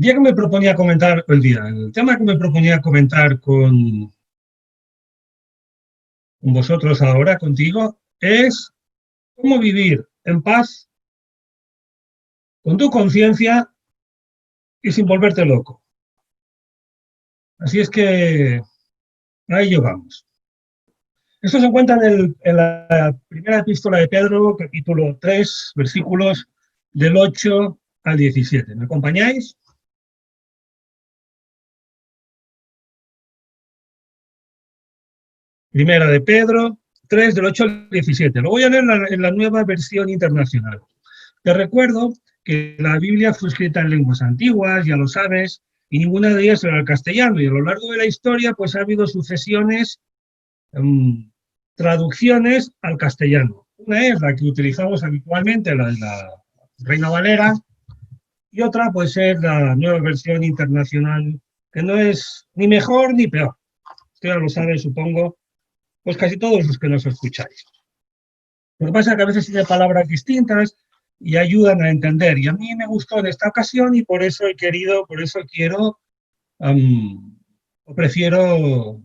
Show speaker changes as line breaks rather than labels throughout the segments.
el tema que me proponía comentar con vosotros ahora, contigo, es cómo vivir en paz con tu conciencia y sin volverte loco. Así es que a ello vamos. Esto se encuentra en la primera epístola de Pedro, capítulo 3, versículos del 8 al 17. ¿Me acompañáis? Primera de Pedro 3, del 8 al 17. Lo voy a leer en la nueva versión internacional. Te recuerdo que la Biblia fue escrita en lenguas antiguas, ya lo sabes, y ninguna de ellas era el castellano. Y a lo largo de la historia, pues ha habido sucesiones, traducciones al castellano. Una es la que utilizamos habitualmente, la Reina Valera, y otra pues es la nueva versión internacional, que no es ni mejor ni peor. Esto ya lo saben, supongo, pues casi todos los que nos escucháis. Lo que pasa es que a veces tiene palabras distintas y ayudan a entender. Y a mí me gustó en esta ocasión y por eso quiero, o prefiero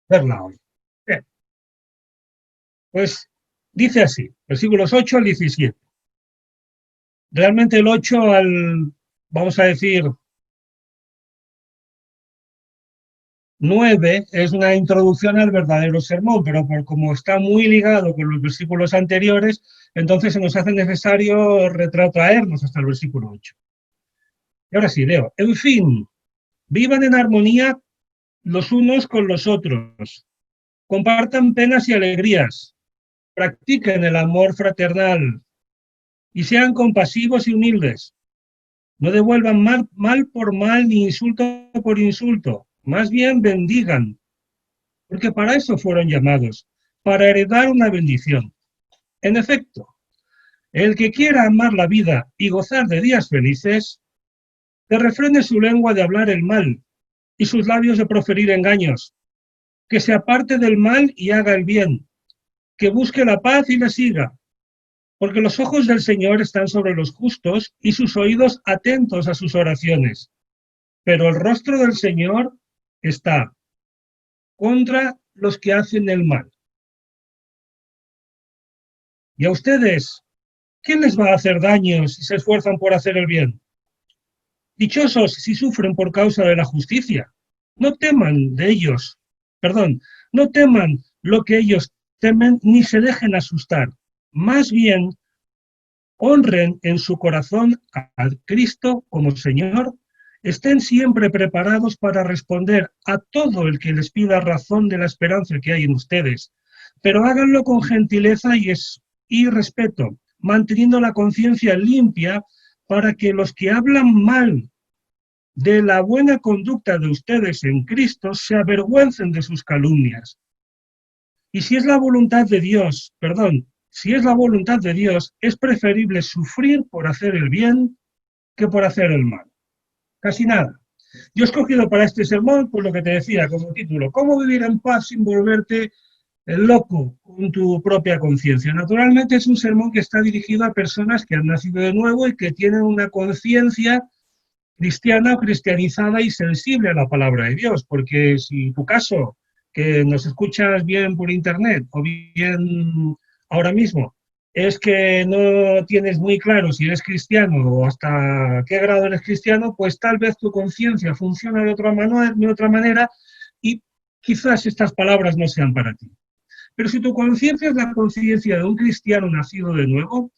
verla hoy. Bien, pues dice así, versículos 8 al 17. Realmente el 8 al, vamos a decir, 9 es una introducción al verdadero sermón, pero como está muy ligado con los versículos anteriores, entonces se nos hace necesario retrotraernos hasta el versículo 8. Y ahora sí, leo. En fin, vivan en armonía los unos con los otros, compartan penas y alegrías, practiquen el amor fraternal y sean compasivos y humildes. No devuelvan mal por mal ni insulto por insulto, más bien bendigan, porque para eso fueron llamados, para heredar una bendición. En efecto, el que quiera amar la vida y gozar de días felices, que refrene su lengua de hablar el mal y sus labios de proferir engaños, que se aparte del mal y haga el bien, que busque la paz y la siga, porque los ojos del Señor están sobre los justos y sus oídos atentos a sus oraciones, pero el rostro del Señor está contra los que hacen el mal. Y a ustedes, ¿quién les va a hacer daño si se esfuerzan por hacer el bien? Dichosos si sufren por causa de la justicia. No teman de ellos, no teman lo que ellos temen ni se dejen asustar. Más bien, honren en su corazón a Cristo como Señor, estén siempre preparados para responder a todo el que les pida razón de la esperanza que hay en ustedes, pero háganlo con gentileza y respeto, manteniendo la conciencia limpia para que los que hablan mal de la buena conducta de ustedes en Cristo se avergüencen de sus calumnias. Y si es la voluntad de Dios, es preferible sufrir por hacer el bien que por hacer el mal. Casi nada. Yo he escogido para este sermón, pues lo que te decía como título, ¿cómo vivir en paz sin volverte loco con tu propia conciencia? Naturalmente es un sermón que está dirigido a personas que han nacido de nuevo y que tienen una conciencia cristiana o cristianizada y sensible a la palabra de Dios, porque si tu caso, que nos escuchas bien por internet o bien ahora mismo, es que no tienes muy claro si eres cristiano o hasta qué grado eres cristiano, pues tal vez tu conciencia funciona de otra manera y quizás estas palabras no sean para ti. Pero si tu conciencia es la conciencia de un cristiano nacido de nuevo,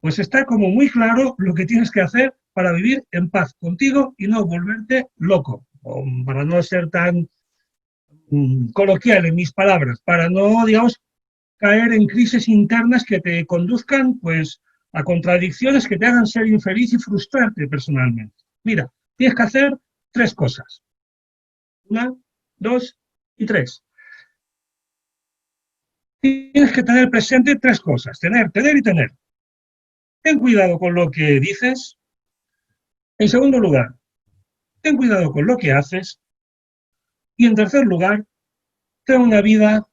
pues está como muy claro lo que tienes que hacer para vivir en paz contigo y no volverte loco, o para no ser tan coloquial en mis palabras, para no, digamos, caer en crisis internas que te conduzcan, pues, a contradicciones que te hagan ser infeliz y frustrarte personalmente. Mira, tienes que hacer 3 cosas. 1, 2 y 3. Tienes que tener presente 3 cosas, tener y tener. Ten cuidado con lo que dices. En segundo lugar, ten cuidado con lo que haces. Y en tercer lugar, ten una vida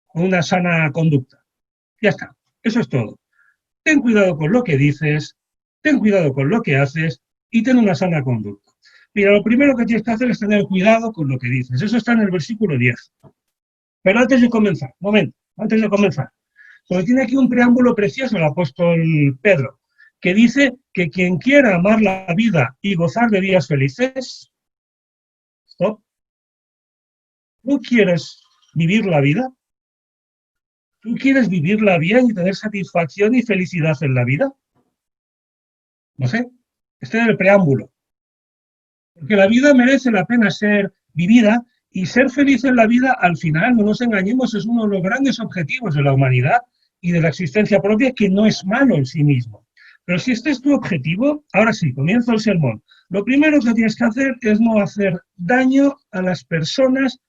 con una sana conducta. Ya está, eso es todo. Ten cuidado con lo que dices, ten cuidado con lo que haces y ten una sana conducta. Mira, lo primero que tienes que hacer es tener cuidado con lo que dices. Eso está en el versículo 10. Pero antes de comenzar, momento, antes de comenzar, porque tiene aquí un preámbulo precioso el apóstol Pedro, que dice que quien quiera amar la vida y gozar de días felices, stop. ¿Tú quieres vivir la vida? ¿Tú quieres vivirla bien y tener satisfacción y felicidad en la vida? No sé, este es el preámbulo. Porque la vida merece la pena ser vivida y ser feliz en la vida, al final, no nos engañemos, es uno de los grandes objetivos de la humanidad y de la existencia propia, que no es malo en sí mismo. Pero si este es tu objetivo, ahora sí, comienzo el sermón. Lo primero que tienes que hacer es no hacer daño a las personas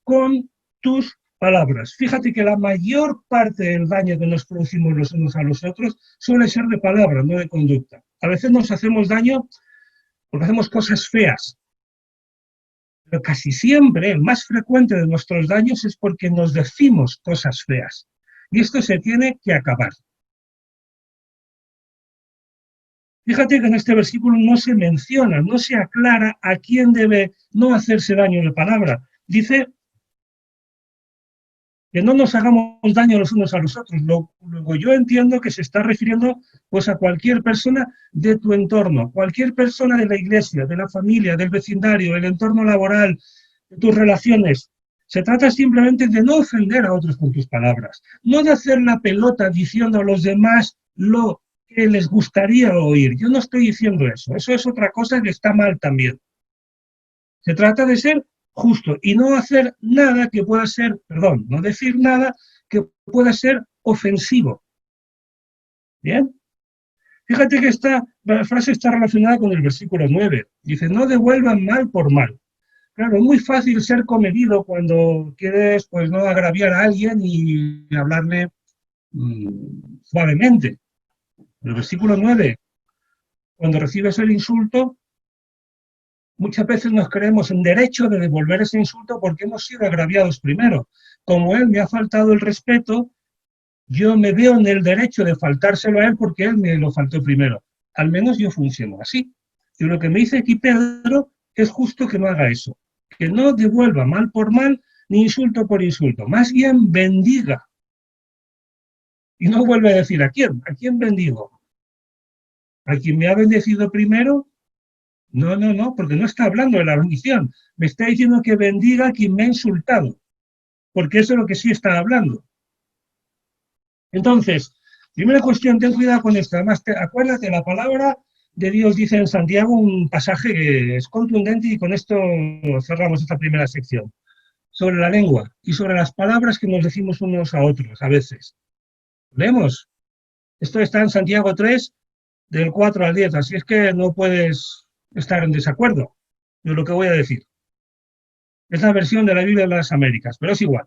con tus palabras. Fíjate que la mayor parte del daño que nos producimos los unos a los otros suele ser de palabras, no de conducta. A veces nos hacemos daño porque hacemos cosas feas, pero casi siempre el más frecuente de nuestros daños es porque nos decimos cosas feas. Y esto se tiene que acabar. Fíjate que en este versículo no se menciona, no se aclara a quién debe no hacerse daño de palabra. Dice que no nos hagamos daño los unos a los otros. Luego yo entiendo que se está refiriendo pues a cualquier persona de tu entorno, cualquier persona de la iglesia, de la familia, del vecindario, del entorno laboral, de tus relaciones. Se trata simplemente de no ofender a otros con tus palabras, no de hacer la pelota diciendo a los demás lo que les gustaría oír. Yo no estoy diciendo eso, eso es otra cosa que está mal también. Se trata de ser justo y no hacer nada que pueda ser, perdón, no decir nada que pueda ser ofensivo. ¿Bien? Fíjate que la frase está relacionada con el versículo 9. Dice, no devuelvan mal por mal. Claro, es muy fácil ser comedido cuando quieres pues no agraviar a alguien y hablarle suavemente. El versículo 9, cuando recibes el insulto, muchas veces nos creemos en derecho de devolver ese insulto porque hemos sido agraviados primero. Como él me ha faltado el respeto, yo me veo en el derecho de faltárselo a él porque él me lo faltó primero. Al menos yo funciono así. Y lo que me dice aquí Pedro es justo que no haga eso, que no devuelva mal por mal ni insulto por insulto, más bien bendiga. Y no vuelve a decir ¿a quién bendigo? ¿A quien me ha bendecido primero? No, porque no está hablando de la bendición. Me está diciendo que bendiga a quien me ha insultado, porque eso es lo que sí está hablando. Entonces, primera cuestión, ten cuidado con esto. Además, acuérdate, la palabra de Dios dice en Santiago un pasaje que es contundente y con esto cerramos esta primera sección. Sobre la lengua y sobre las palabras que nos decimos unos a otros a veces. Leemos. Esto está en Santiago 3, del 4 al 10, así es que no puedes estar en desacuerdo de lo que voy a decir. Es la versión de la Biblia de las Américas, pero es igual.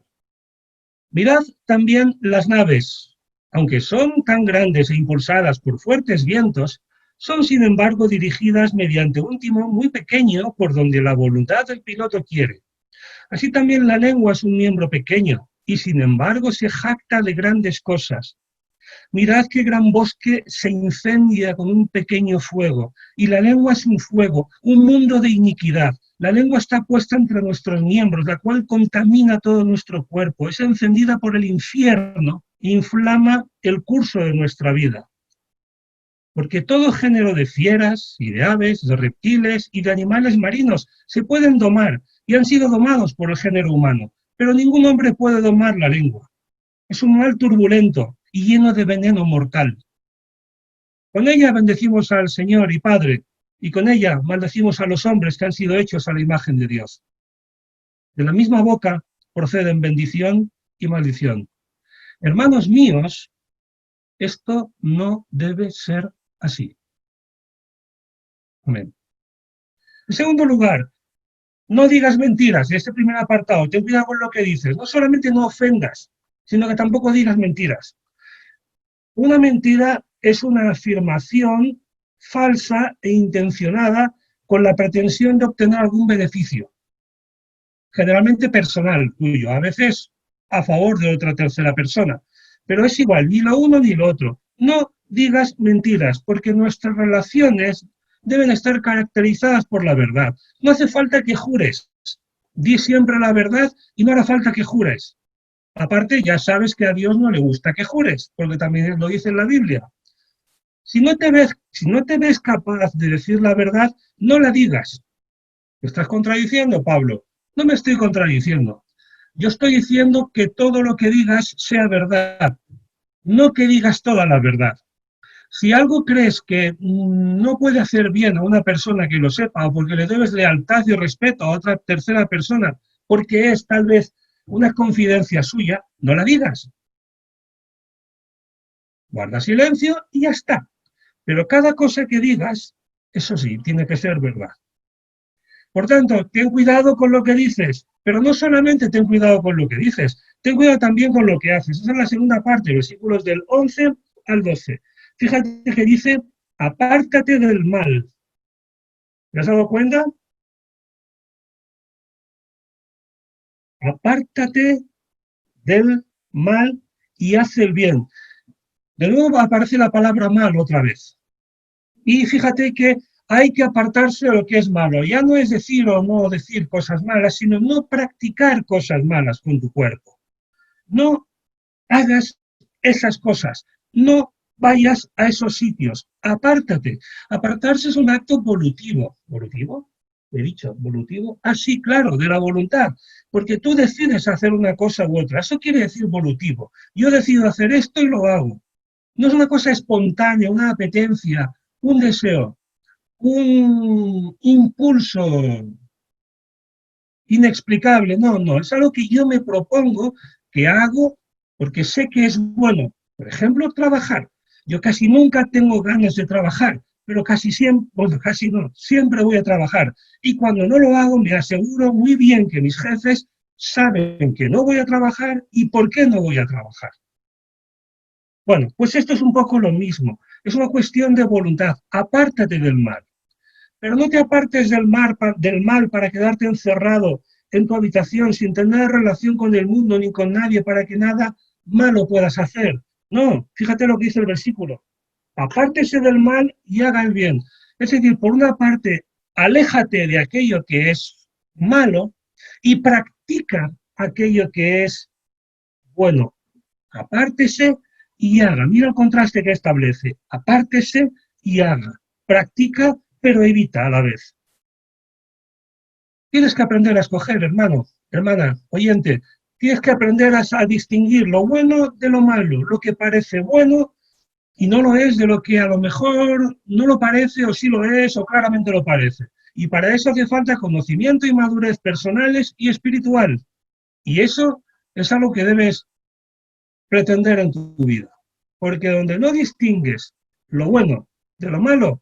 Mirad también las naves, aunque son tan grandes e impulsadas por fuertes vientos, son sin embargo dirigidas mediante un timón muy pequeño por donde la voluntad del piloto quiere. Así también la lengua es un miembro pequeño y sin embargo se jacta de grandes cosas. Mirad qué gran bosque se incendia con un pequeño fuego, y la lengua es un fuego, un mundo de iniquidad. La lengua está puesta entre nuestros miembros, la cual contamina todo nuestro cuerpo, es encendida por el infierno, inflama el curso de nuestra vida. Porque todo género de fieras y de aves, de reptiles y de animales marinos se pueden domar y han sido domados por el género humano, pero ningún hombre puede domar la lengua. Es un mal turbulento y lleno de veneno mortal. Con ella bendecimos al Señor y Padre, y con ella maldecimos a los hombres que han sido hechos a la imagen de Dios. De la misma boca proceden bendición y maldición. Hermanos míos, esto no debe ser así. Amén. En segundo lugar, no digas mentiras. En este primer apartado, ten cuidado con lo que dices. No solamente no ofendas, sino que tampoco digas mentiras. Una mentira es una afirmación falsa e intencionada con la pretensión de obtener algún beneficio, generalmente personal tuyo, a veces a favor de otra tercera persona, pero es igual, ni lo uno ni lo otro. No digas mentiras, porque nuestras relaciones deben estar caracterizadas por la verdad. No hace falta que jures, di siempre la verdad y no hará falta que jures. Aparte, ya sabes que a Dios no le gusta que jures, porque también lo dice en la Biblia. Si no te ves capaz de decir la verdad, no la digas. ¿Me estás contradiciendo, Pablo? No me estoy contradiciendo. Yo estoy diciendo que todo lo que digas sea verdad, no que digas toda la verdad. Si algo crees que no puede hacer bien a una persona que lo sepa, o porque le debes lealtad y respeto a otra tercera persona, porque es tal vez una confidencia suya, no la digas. Guarda silencio y ya está. Pero cada cosa que digas, eso sí, tiene que ser verdad. Por tanto, ten cuidado con lo que dices, pero no solamente ten cuidado con lo que dices, ten cuidado también con lo que haces. Esa es la segunda parte, versículos del 11 al 12. Fíjate que dice, apártate del mal. ¿Te has dado cuenta? Apártate del mal y haz el bien. De nuevo aparece la palabra mal otra vez. Y fíjate que hay que apartarse de lo que es malo. Ya no es decir o no decir cosas malas, sino no practicar cosas malas con tu cuerpo. No hagas esas cosas. No vayas a esos sitios. Apártate. Apartarse es un acto volutivo. ¿Volutivo? He dicho, volutivo. Ah, sí, claro, de la voluntad. Porque tú decides hacer una cosa u otra. Eso quiere decir volutivo. Yo decido hacer esto y lo hago. No es una cosa espontánea, una apetencia, un deseo, un impulso inexplicable. No, no, es algo que yo me propongo, que hago, porque sé que es bueno. Por ejemplo, trabajar. Yo casi nunca tengo ganas de trabajar, pero casi siempre, bueno, casi no, siempre voy a trabajar. Y cuando no lo hago, me aseguro muy bien que mis jefes saben que no voy a trabajar y por qué no voy a trabajar. Bueno, pues esto es un poco lo mismo. Es una cuestión de voluntad. Apártate del mal. Pero no te apartes del mal para quedarte encerrado en tu habitación sin tener relación con el mundo ni con nadie para que nada malo puedas hacer. No, fíjate lo que dice el versículo. Apártese del mal y haga el bien. Es decir, por una parte, aléjate de aquello que es malo y practica aquello que es bueno. Apártese y haga. Mira el contraste que establece. Apártese y haga. Practica, pero evita a la vez. Tienes que aprender a escoger, hermano, hermana, oyente. Tienes que aprender a distinguir lo bueno de lo malo, lo que parece bueno y no lo es de lo que a lo mejor no lo parece o sí lo es o claramente lo parece. Y para eso hace falta conocimiento y madurez personales y espiritual. Y eso es algo que debes pretender en tu vida. Porque donde no distingues lo bueno de lo malo,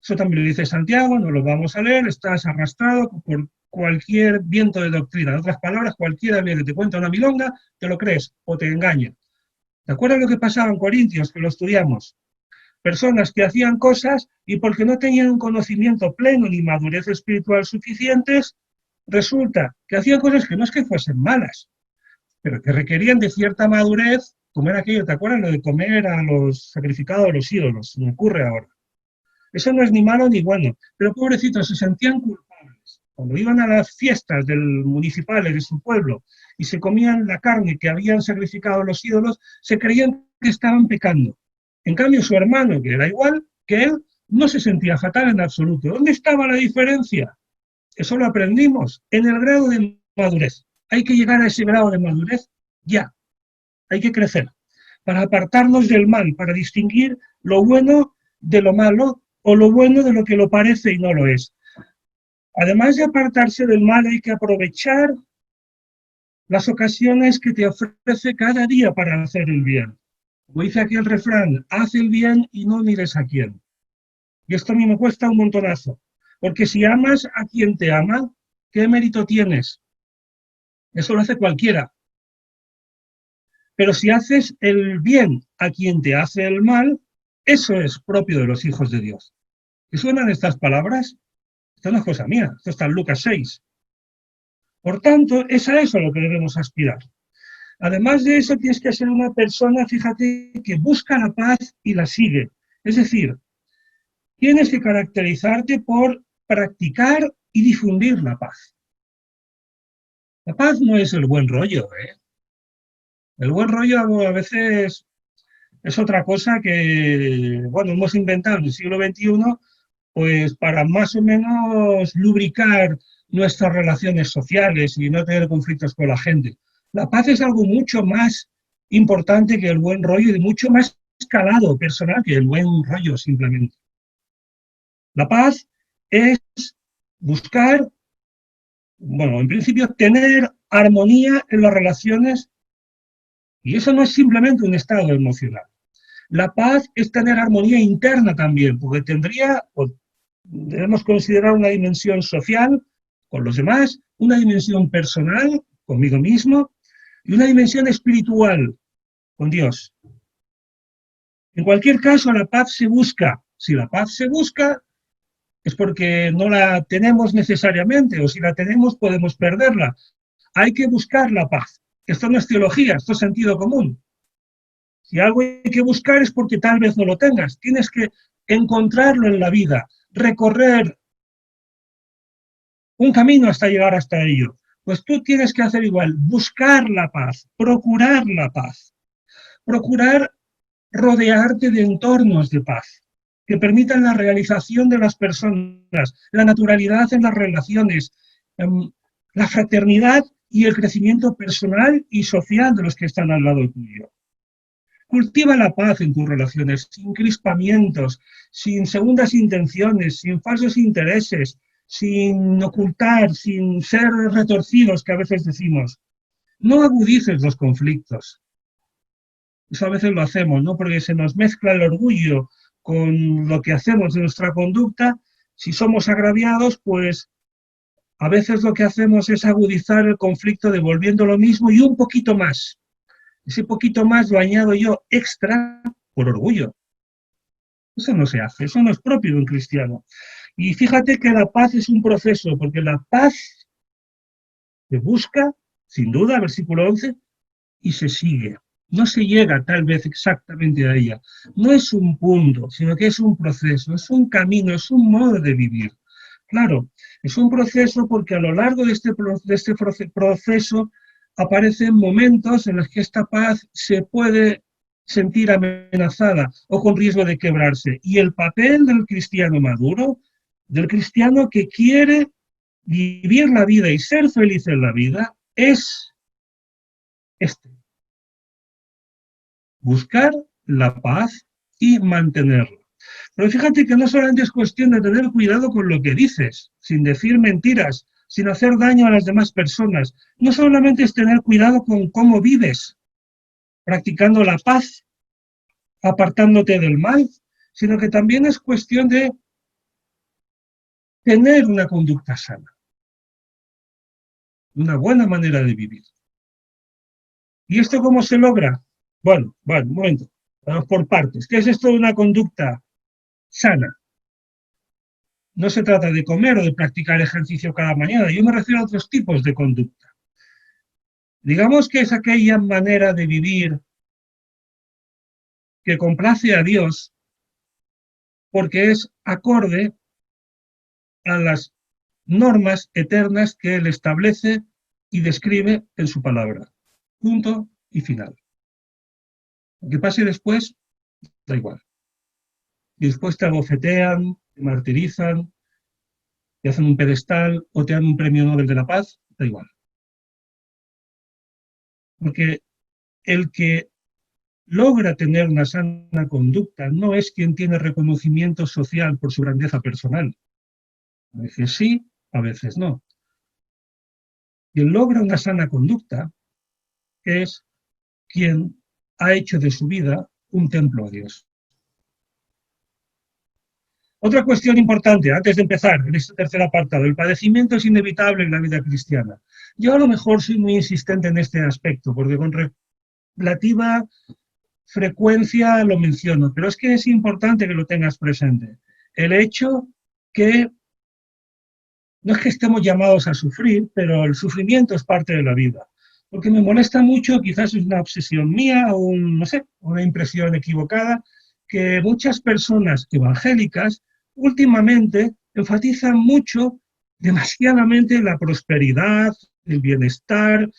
eso también lo dice Santiago, no lo vamos a leer, estás arrastrado por cualquier viento de doctrina. En otras palabras, cualquiera que te cuenta una milonga, te lo crees o te engaña. ¿Te acuerdas lo que pasaba en Corintios, que lo estudiamos? Personas que hacían cosas y porque no tenían un conocimiento pleno ni madurez espiritual suficientes, resulta que hacían cosas que no es que fuesen malas, pero que requerían de cierta madurez, como era aquello, ¿te acuerdas? Lo de comer a los sacrificados a los ídolos, me ocurre ahora. Eso no es ni malo ni bueno, pero pobrecitos, se sentían culpables. Cuando iban a las fiestas municipales de su pueblo y se comían la carne que habían sacrificado los ídolos, se creían que estaban pecando. En cambio, su hermano, que era igual que él, no se sentía fatal en absoluto. ¿Dónde estaba la diferencia? Eso lo aprendimos en el grado de madurez. Hay que llegar a ese grado de madurez ya. Hay que crecer para apartarnos del mal, para distinguir lo bueno de lo malo o lo bueno de lo que lo parece y no lo es. Además de apartarse del mal, hay que aprovechar las ocasiones que te ofrece cada día para hacer el bien. Como dice aquí el refrán, haz el bien y no mires a quién. Y esto a mí me cuesta un montonazo, porque si amas a quien te ama, ¿qué mérito tienes? Eso lo hace cualquiera. Pero si haces el bien a quien te hace el mal, eso es propio de los hijos de Dios. ¿Te suenan estas palabras? Esto no es cosa mía, esto está en Lucas 6. Por tanto, es a eso a lo que debemos aspirar. Además de eso, tienes que ser una persona, fíjate, que busca la paz y la sigue. Es decir, tienes que caracterizarte por practicar y difundir la paz. La paz no es el buen rollo, ¿eh? El buen rollo a veces es otra cosa que, bueno, hemos inventado en el siglo XXI, pues para más o menos lubricar nuestras relaciones sociales y no tener conflictos con la gente. La paz es algo mucho más importante que el buen rollo y mucho más escalado personal que el buen rollo simplemente. La paz es buscar, bueno, en principio, tener armonía en las relaciones y eso no es simplemente un estado emocional. La paz es tener armonía interna también, porque tendría, o debemos considerar una dimensión social con los demás, una dimensión personal conmigo mismo y una dimensión espiritual con Dios. En cualquier caso, la paz se busca. Si la paz se busca, es porque no la tenemos necesariamente, o si la tenemos podemos perderla. Hay que buscar la paz. Esto no es teología, esto es sentido común. Si algo hay que buscar es porque tal vez no lo tengas. Tienes que encontrarlo en la vida, recorrer un camino hasta llegar hasta ello. Pues tú tienes que hacer igual, buscar la paz, procurar rodearte de entornos de paz que permitan la realización de las personas, la naturalidad en las relaciones, la fraternidad y el crecimiento personal y social de los que están al lado tuyo. Cultiva la paz en tus relaciones, sin crispamientos, sin segundas intenciones, sin falsos intereses, sin ocultar, sin ser retorcidos, que a veces decimos. No agudices los conflictos. Eso a veces lo hacemos, ¿no? Porque se nos mezcla el orgullo con lo que hacemos de nuestra conducta. Si somos agraviados, pues a veces lo que hacemos es agudizar el conflicto devolviendo lo mismo y un poquito más. Ese poquito más lo añado yo extra por orgullo. Eso no se hace, eso no es propio de un cristiano. Y fíjate que la paz es un proceso, porque la paz se busca, sin duda, versículo 11, y se sigue. No se llega tal vez exactamente a ella. No es un punto, sino que es un proceso, es un camino, es un modo de vivir. Claro, es un proceso porque a lo largo de este proceso aparecen momentos en los que esta paz se puede sentir amenazada o con riesgo de quebrarse. Y el papel del cristiano maduro, del cristiano que quiere vivir la vida y ser feliz en la vida, es este: buscar la paz y mantenerla. Pero fíjate que no solamente es cuestión de tener cuidado con lo que dices, sin decir mentiras, sin hacer daño a las demás personas. No solamente es tener cuidado con cómo vives, practicando la paz, apartándote del mal, sino que también es cuestión de tener una conducta sana, una buena manera de vivir. ¿Y esto cómo se logra? Bueno, un momento, vamos por partes. ¿Qué es esto de una conducta sana? No se trata de comer o de practicar ejercicio cada mañana, yo me refiero a otros tipos de conducta. Digamos que es aquella manera de vivir que complace a Dios porque es acorde a las normas eternas que Él establece y describe en su palabra. Punto y final. Lo que pase después, da igual. Y después te abofetean, te martirizan, te hacen un pedestal o te dan un premio Nobel de la Paz, da igual. Porque el que logra tener una sana conducta no es quien tiene reconocimiento social por su grandeza personal. A veces sí, a veces no. Quien logra una sana conducta es quien ha hecho de su vida un templo a Dios. Otra cuestión importante, antes de empezar en este tercer apartado: el padecimiento es inevitable en la vida cristiana. Yo a lo mejor soy muy insistente en este aspecto, porque con relativa frecuencia lo menciono, pero es que es importante que lo tengas presente. El hecho que no es que estemos llamados a sufrir, pero el sufrimiento es parte de la vida. porque me molesta mucho, quizás es una obsesión mía o no sé, una impresión equivocada, que muchas personas evangélicas últimamente enfatizan mucho, demasiadamente, la prosperidad, el bienestar,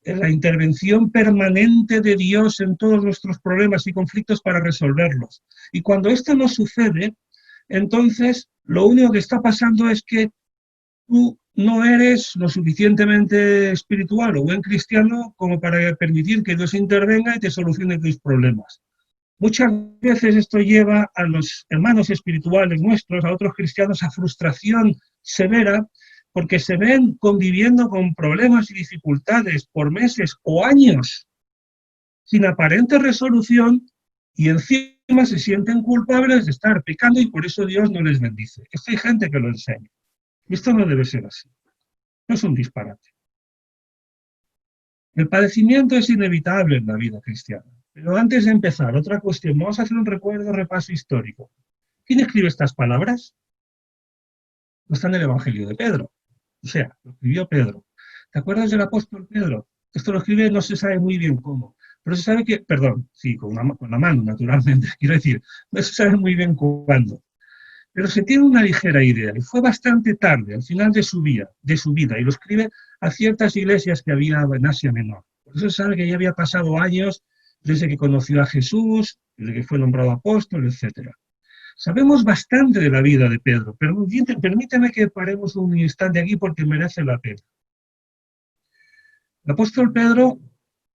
la intervención permanente de Dios en todos nuestros problemas y conflictos para resolverlos. Y cuando esto no sucede, entonces lo único que está pasando es que tú no eres lo suficientemente espiritual o buen cristiano como para permitir que Dios intervenga y te solucione tus problemas. Muchas veces esto lleva a los hermanos espirituales nuestros, a otros cristianos, a frustración severa, porque se ven conviviendo con problemas y dificultades por meses o años sin aparente resolución y encima se sienten culpables de estar pecando y por eso Dios no les bendice. Esto hay gente que lo enseña. Esto no debe ser así. No es un disparate. El padecimiento es inevitable en la vida cristiana. Pero antes de empezar, otra cuestión. Vamos a hacer un repaso histórico. ¿Quién escribe estas palabras? No está en el Evangelio de Pedro. O sea, lo escribió Pedro. ¿Te acuerdas del apóstol Pedro? Esto lo escribe, no se sabe muy bien cómo. Pero se sabe que, perdón, sí, con la mano, naturalmente, quiero decir, no se sabe muy bien cuándo. Pero se tiene una ligera idea, y fue bastante tarde, al final de su vida, y lo escribe a ciertas iglesias que había en Asia Menor. Por eso se sabe que ya había pasado años desde que conoció a Jesús, desde que fue nombrado apóstol, etc. Sabemos bastante de la vida de Pedro, pero permíteme que paremos un instante aquí porque merece la pena. El apóstol Pedro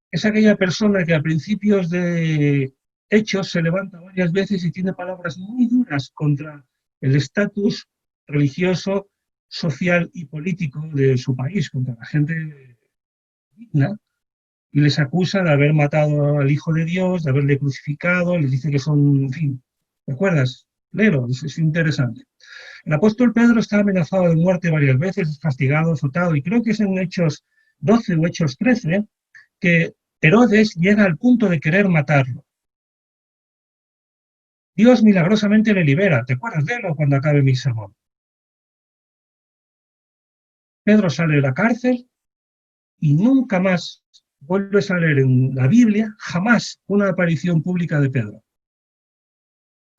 es aquella persona que a principios de Hechos se levanta varias veces y tiene palabras muy duras contra el estatus religioso, social y político de su país, contra la gente digna, y les acusa de haber matado al Hijo de Dios, de haberle crucificado, les dice que son, en fin, ¿te acuerdas? Léelo, es interesante. El apóstol Pedro está amenazado de muerte varias veces, es castigado, azotado, y creo que es en Hechos 12 o Hechos 13 que Herodes llega al punto de querer matarlo. Dios milagrosamente le libera. ¿Te acuerdas de él cuando acabe mi sermón? Pedro sale de la cárcel y nunca más vuelves a leer en la Biblia jamás una aparición pública de Pedro.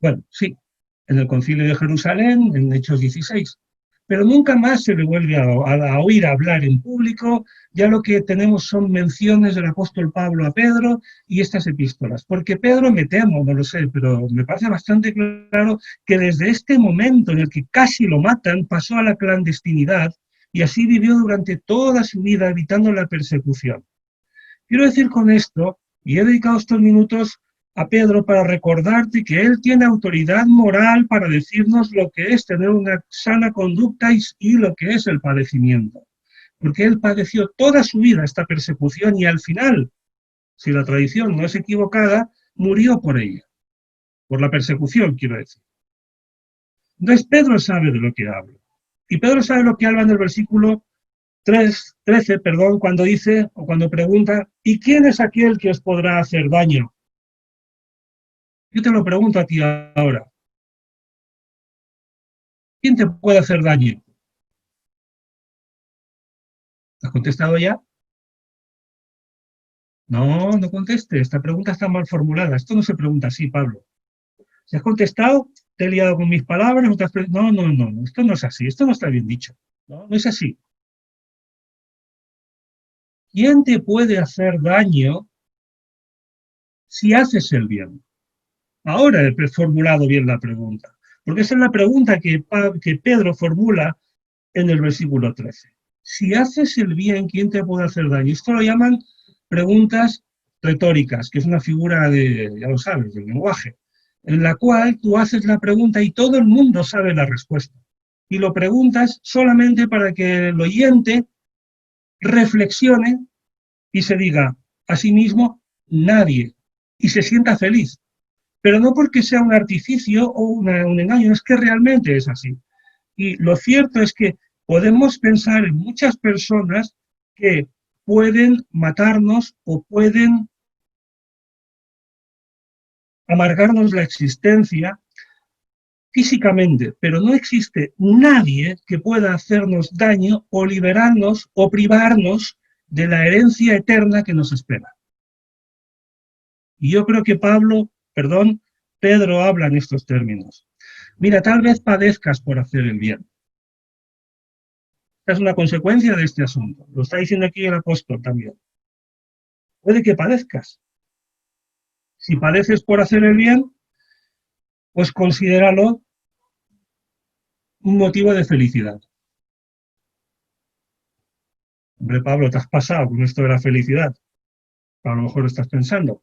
Bueno, sí, en el Concilio de Jerusalén, en Hechos 16, pero nunca más se le vuelve a oír hablar en público. Ya lo que tenemos son menciones del apóstol Pablo a Pedro y estas epístolas, porque Pedro, me temo, no lo sé, pero me parece bastante claro que desde este momento en el que casi lo matan, pasó a la clandestinidad y así vivió durante toda su vida evitando la persecución. Quiero decir con esto, y he dedicado estos minutos a Pedro para recordarte que él tiene autoridad moral para decirnos lo que es tener una sana conducta y lo que es el padecimiento. Porque él padeció toda su vida esta persecución y al final, si la tradición no es equivocada, murió por ella. Por la persecución, quiero decir. Entonces Pedro sabe de lo que habla. Y Pedro sabe lo que habla en el versículo 13, cuando dice, o cuando pregunta, ¿y quién es aquel que os podrá hacer daño? Yo te lo pregunto a ti ahora. ¿Quién te puede hacer daño? ¿Has contestado ya? No, no conteste. Esta pregunta está mal formulada. Esto no se pregunta así, Pablo. Si has contestado, te he liado con mis palabras. No. Esto no es así. Esto no está bien dicho. No es así. ¿Quién te puede hacer daño si haces el bien? Ahora he formulado bien la pregunta. Porque esa es la pregunta que Pedro formula en el versículo 13. Si haces el bien, ¿quién te puede hacer daño? Esto lo llaman preguntas retóricas, que es una figura de, ya lo sabes, del lenguaje, en la cual tú haces la pregunta y todo el mundo sabe la respuesta. Y lo preguntas solamente para que el oyente reflexione y se diga a sí mismo nadie y se sienta feliz. Pero no porque sea un artificio o un engaño, es que realmente es así. Y lo cierto es que podemos pensar en muchas personas que pueden matarnos o pueden amargarnos la existencia físicamente, pero no existe nadie que pueda hacernos daño o liberarnos o privarnos de la herencia eterna que nos espera. Y yo creo que Pedro habla en estos términos. Mira, tal vez padezcas por hacer el bien. Esta es una consecuencia de este asunto. Lo está diciendo aquí el apóstol también. Puede que padezcas. Si padeces por hacer el bien, pues considéralo un motivo de felicidad. Hombre, Pablo, te has pasado con esto de la felicidad. A lo mejor estás pensando.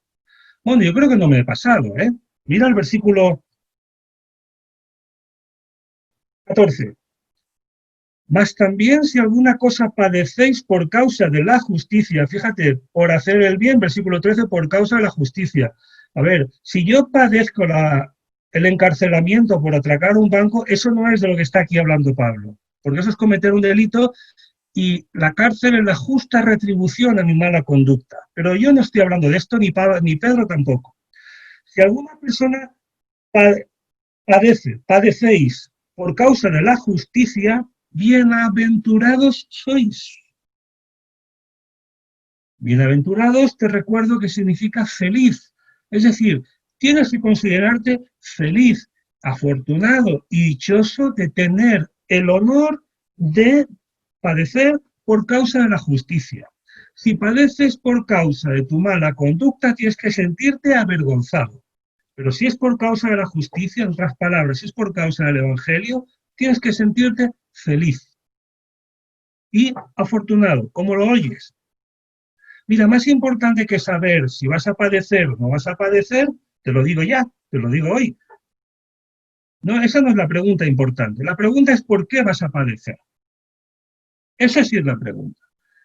Bueno, yo creo que no me he pasado, ¿eh? Mira el versículo 14. Mas también si alguna cosa padecéis por causa de la justicia, fíjate, por hacer el bien, versículo 13, por causa de la justicia. A ver, si yo padezco el encarcelamiento por atracar un banco, eso no es de lo que está aquí hablando Pablo, porque eso es cometer un delito y la cárcel es la justa retribución a mi mala conducta. Pero yo no estoy hablando de esto, ni Pedro tampoco. Si alguna persona padecéis por causa de la justicia, bienaventurados sois. Bienaventurados, te recuerdo que significa feliz. Es decir, tienes que considerarte feliz, afortunado y dichoso de tener el honor de padecer por causa de la justicia. Si padeces por causa de tu mala conducta, tienes que sentirte avergonzado. Pero si es por causa de la justicia, en otras palabras, si es por causa del Evangelio, tienes que sentirte feliz y afortunado, como lo oyes. Mira, más importante que saber si vas a padecer o no vas a padecer, te lo digo ya, te lo digo hoy. No, esa no es la pregunta importante. La pregunta es ¿por qué vas a padecer? Esa sí es la pregunta.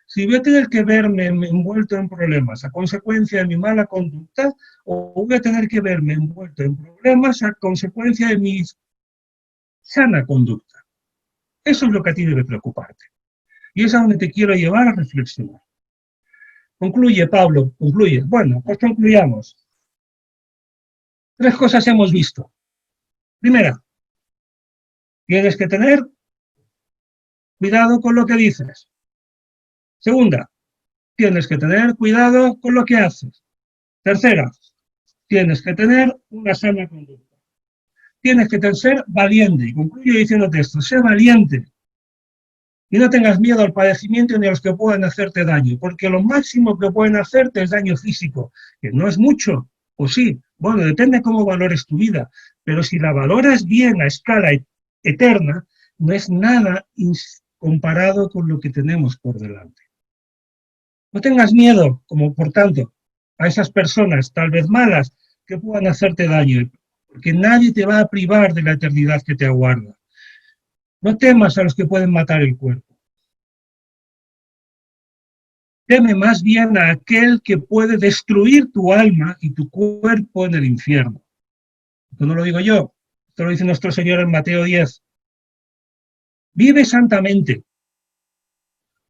Si voy a tener que verme envuelto en problemas a consecuencia de mi mala conducta, o voy a tener que verme envuelto en problemas a consecuencia de mi sana conducta. Eso es lo que a ti debe preocuparte. Y es a donde te quiero llevar a reflexionar. Concluye, Pablo, concluye. Bueno, pues concluyamos. 3 cosas hemos visto. Primera, tienes que tener cuidado con lo que dices. Segunda, tienes que tener cuidado con lo que haces. Tercera, tienes que tener una sana conducta. Tienes que ser valiente. Y concluyo diciéndote esto, sé valiente. Y no tengas miedo al padecimiento ni a los que puedan hacerte daño, porque lo máximo que pueden hacerte es daño físico, que no es mucho, o sí, bueno, depende cómo valores tu vida, pero si la valoras bien a escala eterna, no es nada comparado con lo que tenemos por delante. No tengas miedo, como por tanto, a esas personas, tal vez malas, que puedan hacerte daño, porque nadie te va a privar de la eternidad que te aguarda. No temas a los que pueden matar el cuerpo. Teme más bien a aquel que puede destruir tu alma y tu cuerpo en el infierno. Esto no lo digo yo, esto lo dice nuestro Señor en Mateo 10. Vive santamente,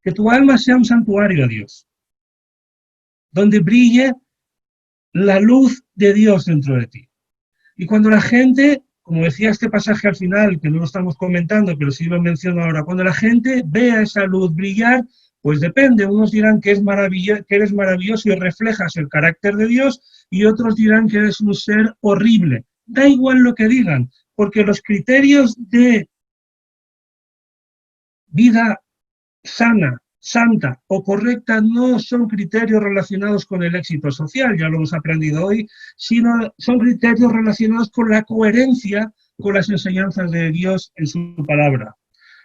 que tu alma sea un santuario a Dios, donde brille la luz de Dios dentro de ti. Y cuando la gente, como decía este pasaje al final, que no lo estamos comentando, pero sí lo menciono ahora, cuando la gente vea esa luz brillar, pues depende, unos dirán que eres maravilloso y reflejas el carácter de Dios, y otros dirán que eres un ser horrible. Da igual lo que digan, porque los criterios de vida sana, santa o correcta no son criterios relacionados con el éxito social, ya lo hemos aprendido hoy, sino son criterios relacionados con la coherencia con las enseñanzas de Dios en su palabra.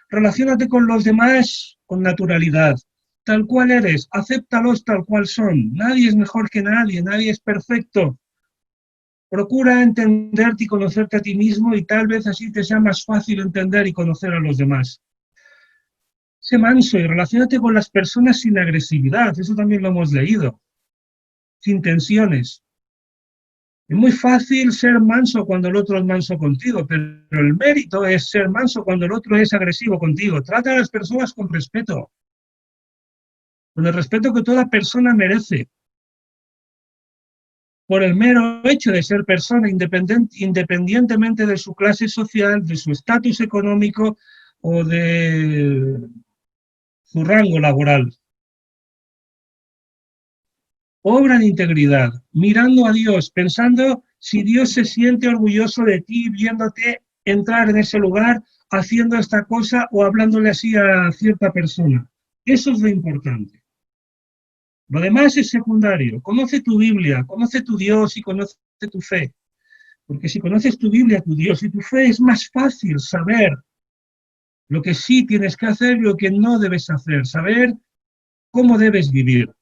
Relaciónate con los demás con naturalidad, tal cual eres, acéptalos tal cual son. Nadie es mejor que nadie, nadie es perfecto. Procura entenderte y conocerte a ti mismo y tal vez así te sea más fácil entender y conocer a los demás. Sé manso y relaciónate con las personas sin agresividad, eso también lo hemos leído, sin tensiones. Es muy fácil ser manso cuando el otro es manso contigo, pero el mérito es ser manso cuando el otro es agresivo contigo. Trata a las personas con el respeto que toda persona merece, por el mero hecho de ser persona, independientemente de su clase social, de su estatus económico o de su rango laboral. obra en integridad, mirando a Dios, pensando si Dios se siente orgulloso de ti, viéndote entrar en ese lugar, haciendo esta cosa o hablándole así a cierta persona. Eso es lo importante. Lo demás es secundario. Conoce tu Biblia, conoce tu Dios y conoce tu fe. Porque si conoces tu Biblia, tu Dios y tu fe, es más fácil saber lo que sí tienes que hacer y lo que no debes hacer, saber cómo debes vivir.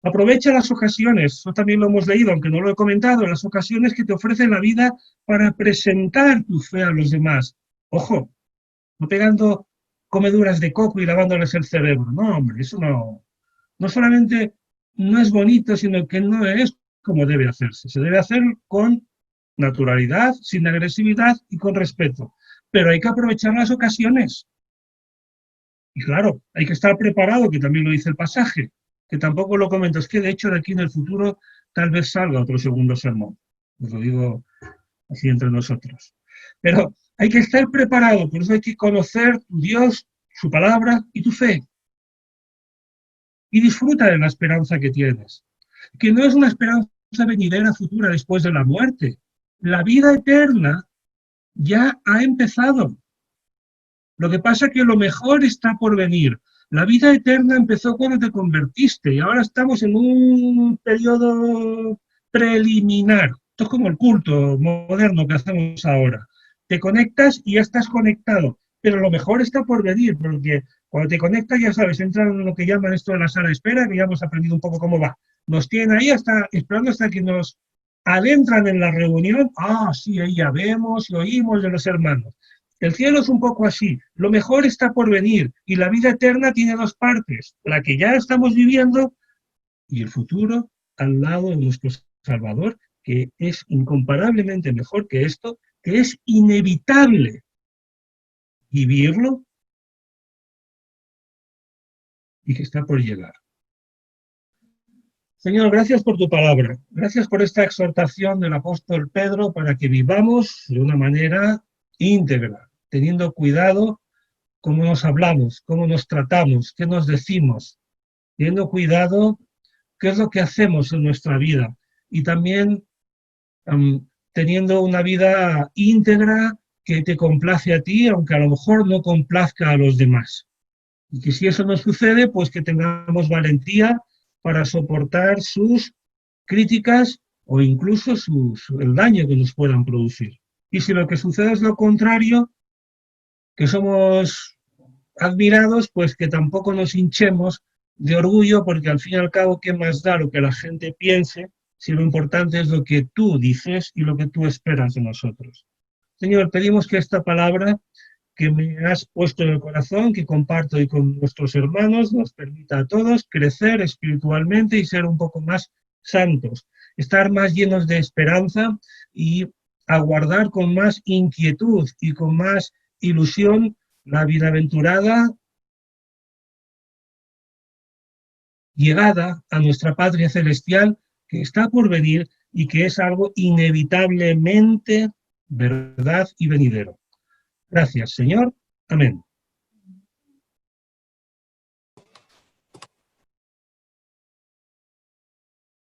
Aprovecha las ocasiones, eso también lo hemos leído, aunque no lo he comentado, las ocasiones que te ofrece la vida para presentar tu fe a los demás. Ojo, no pegando comeduras de coco y lavándoles el cerebro. No, hombre, eso no. No solamente no es bonito, sino que no es como debe hacerse. Se debe hacer con naturalidad, sin agresividad y con respeto. Pero hay que aprovechar las ocasiones. Y claro, hay que estar preparado, que también lo dice el pasaje, que tampoco lo comento. Es que de hecho de aquí en el futuro tal vez salga otro segundo sermón. Os lo digo así entre nosotros. Pero hay que estar preparado, por eso hay que conocer tu Dios, su palabra y tu fe. Y disfruta de la esperanza que tienes, que no es una esperanza venidera futura después de la muerte. La vida eterna ya ha empezado. Lo que pasa es que lo mejor está por venir. La vida eterna empezó cuando te convertiste y ahora estamos en un periodo preliminar. Esto es como el culto moderno que hacemos ahora. Te conectas y ya estás conectado, pero lo mejor está por venir, porque cuando te conectas, ya sabes, entran en lo que llaman esto de la sala de espera, que ya hemos aprendido un poco cómo va. Nos tienen ahí hasta esperando hasta que nos adentran en la reunión. Ah, sí, ahí ya vemos y oímos de los hermanos. El cielo es un poco así, lo mejor está por venir y la vida eterna tiene dos partes, la que ya estamos viviendo y el futuro al lado de nuestro Salvador, que es incomparablemente mejor que esto, que es inevitable vivirlo y que está por llegar. Señor, gracias por tu palabra, gracias por esta exhortación del apóstol Pedro para que vivamos de una manera íntegra, teniendo cuidado cómo nos hablamos, cómo nos tratamos, qué nos decimos, teniendo cuidado qué es lo que hacemos en nuestra vida y también teniendo una vida íntegra que te complace a ti, aunque a lo mejor no complazca a los demás. Y que si eso no sucede, pues que tengamos valentía para soportar sus críticas o incluso el daño que nos puedan producir. Y si lo que sucede es lo contrario, que somos admirados, pues que tampoco nos hinchemos de orgullo, porque al fin y al cabo, ¿qué más da lo que la gente piense si lo importante es lo que tú dices y lo que tú esperas de nosotros? Señor, pedimos que esta palabra que me has puesto en el corazón, que comparto y con nuestros hermanos, nos permita a todos crecer espiritualmente y ser un poco más santos, estar más llenos de esperanza y aguardar con más inquietud y con más ilusión la bienaventurada llegada a nuestra patria celestial que está por venir y que es algo inevitablemente verdad y venidero. Gracias, Señor. Amén.